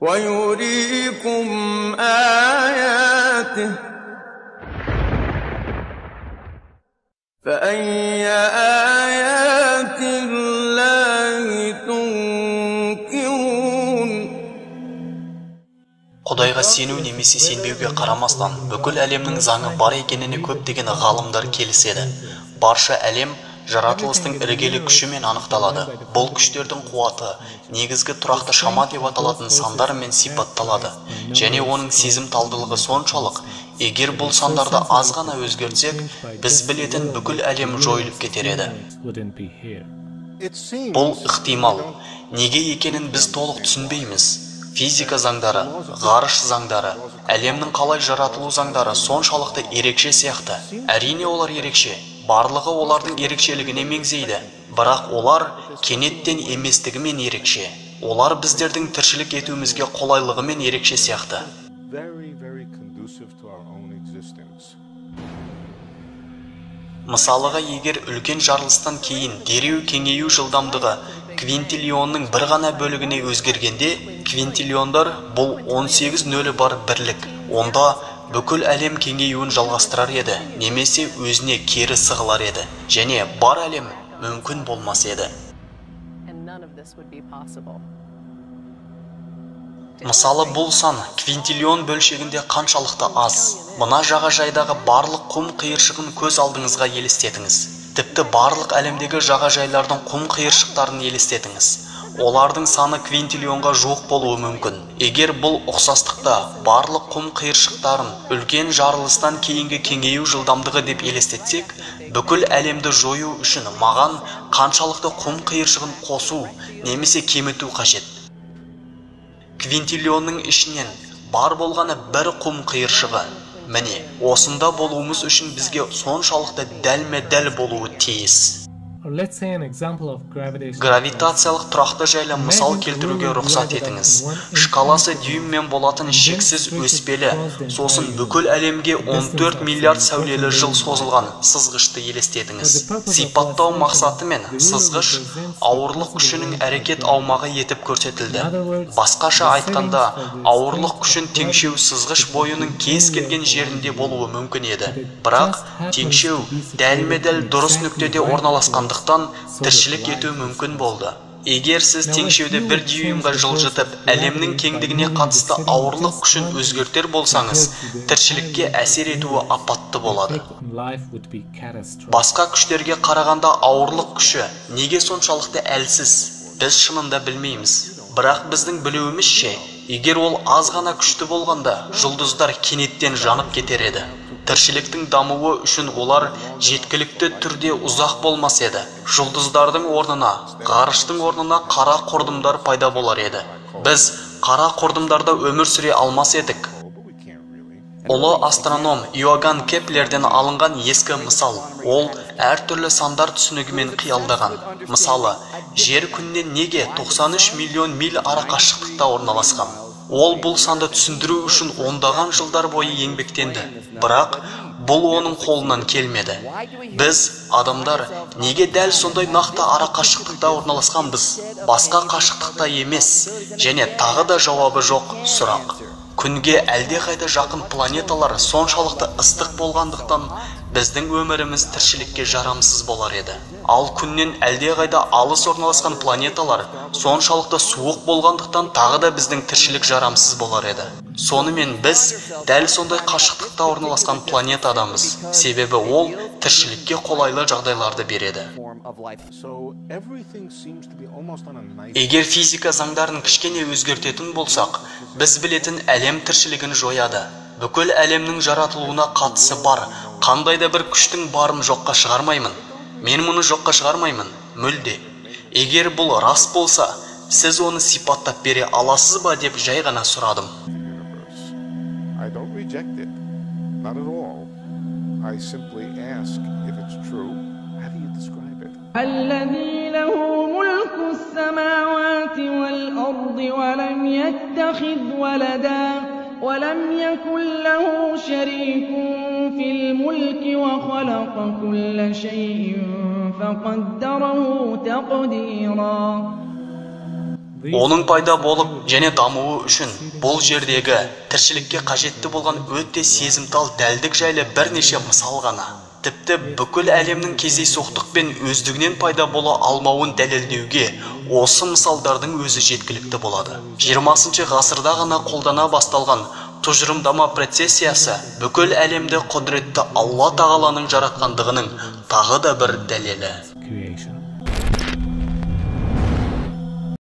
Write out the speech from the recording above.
ويريكم آياته فأي آيات الله تنكرون. Құдайға сену немесе сенбеуге қарамастан, бүкіл әлемнің заңы бар екеніне көптеген ғалымдар келіседі. Барша әлем жаратылыстың іргелі күшімен анықталады. Бұл күштердің қуаты негізгі тұрақты шама деп аталатын сандармен сипатталады. Және оның сезімталдылығы соншалық, егер бұл сандарды аз ғана өзгертсек, біз білетін бүкіл әлем жойылып кетер еді. Бұл ықтимал. Неге екенін біз толық түсінбейміз. Физика заңдары, ғарыш заңдары, әлемнің қалай жаратылу заңдары соншалықты ерекше сияқты. Әрине олар ерекше. Барлығы олардың ерекшелігіне меңзейді. Бірақ олар кенеттен еместігімен ерекше. Олар біздердің тіршілік етуімізге қолайлығымен ерекше сияқты. Мысалыға, егер үлкен жарылыстан кейін дереу кеңею жылдамдығы квинтиллионның бір ғана бөлігіне өзгергенде, квинтиллиондар бұл 18 нөлі бар бірлік. Онда бүкіл әлем кеңеюін жалғастырар еді, немесе өзіне кері сығылар еді, және бар әлем мүмкін болмас еді. Мысалы, бұл сан квинтиллион бөлшегінде қаншалықты аз. Мына жағажайдағы барлық құм қиыршығын көз алдыңызға елестетіңіз. Тіпті барлық әлемдегі жағажайлардың құм қиыршықтарын елестетіңіз. Олардың саны квинтиллионға жуық болуы мүмкін. Егер бұл ұқсастықта барлық құм қиыршықтарын үлкен жарылыстан кейінгі кеңею жылдамдығы деп елестетсек, бүкіл әлемді жою үшін маған қаншалықты құм қиыршығын қосу немесе кеміту қажет. Квинтиллионның ішінен бар болғаны бір құм қиыршығы. Міне, осында болуымыз үшін бізге соншалықты дәлме-дәл болуы тиіс. Гравитациялық тұрақты жайлы мысал келтіруге рұқсат етіңіз. Шкаласы дюйммен болатын шексіз өспелі, сосын бүкіл әлемге 14 миллиард сәулелі жыл созылған сызғышты елестетіңіз. Сипаттау мақсатымен сызғыш ауырлық күшінің әрекет аумағы етіп көрсетілді. Басқаша айтқанда, ауырлық күшін теңшеу сызғыш бойының кез келген жерінде болуы мүмкін еді. Бірақ теңшеу дәлме-дәл дұрыс нүктеде орналасқандықтан тіршілік ету мүмкін болды. Егер сіз теңшеуді бір дюймға жылжытып, әлемнің кеңдігіне қатысты ауырлық күшін өзгертер болсаңыз, тіршілікке әсер етуі апатты болады. Басқа күштерге қарағанда ауырлық күші неге соншалықты әлсіз? Біз шынында білмейміз. Бірақ біздің білуімізше, егер ол аз ғана күшті болғанда, жұлдыздар кенеттен жанып кетер еді. Тіршіліктің дамуы үшін олар жеткілікті түрде ұзақ болмас еді. Жұлдыздардың орнына, ғарыштың орнына қара құрдымдар пайда болар еді. Біз қара құрдымдарда өмір сүре алмас едік. Ұлы астроном Иоганн Кеплерден алынған ескі мысал. Ол әртүрлі сандар түсінігімен қиялдаған. Мысалы, жер күннен неге 93 миллион миль арақашықтықта орналасқан? Ол бұл санды түсіндіру үшін ондаған жылдар бойы еңбектенді. Бірақ бұл оның қолынан келмеді. Біз, адамдар, неге дәл сондай нақты ара қашықтықта орналасқанбыз? Басқа қашықтықта емес, және тағы да жауабы жоқ сұрақ. Күнге әлде қайда жақын планеталар соншалықты ыстық болғандықтан, біздің өміріміз тіршілікке жарамсыз болар еді. Ал күннен әлде қайда алыс орналасқан планеталар соншалықты суық болғандықтан тағы да біздің тіршілік жарамсыз болар еді. Сонымен біз дәл сондай қашықтықта орналасқан планетадамыз. Себебі ол тіршілікке қолайлы жағдайларды береді. Егер физика заңдарын кішкене өзгертетін болсақ, біз білетін әлем тіршілігін жояды. Бүкіл әлемнің жаратылуына қатысы бар қандай да бір күштің барын жоққа шығармаймын. Мен мұны жоққа шығармаймын, мүлде. Егер бұл рас болса, сіз оны сипаттап бере аласыз ба деп жай ғана сұрадым. I don't reject it, not at all. I simply ask if it's true. How do you describe it? الذي له ملك السماوات والأرض ولم يتخذ ولدا ولم يكن له شريك في الملك وخلق كل شيء فقدره تقديرا. Оның пайда болып және дамуы үшін бұл жердегі тіршілікке қажетті болған өте сезімтал дәлдік жайлы бірнеше мысал ғана. Тіпті бүкіл әлемнің кездейсоқтықпен өздігінен пайда бола алмауын дәлелдеуге осы мысалдардың өзі жеткілікті болады. 20 ғасырда ғана қолдана басталған тұжырымдама процессиясы бүкіл әлемді құдіретті Алла тағаланың жаратқандығының тағы да бір дәлелі.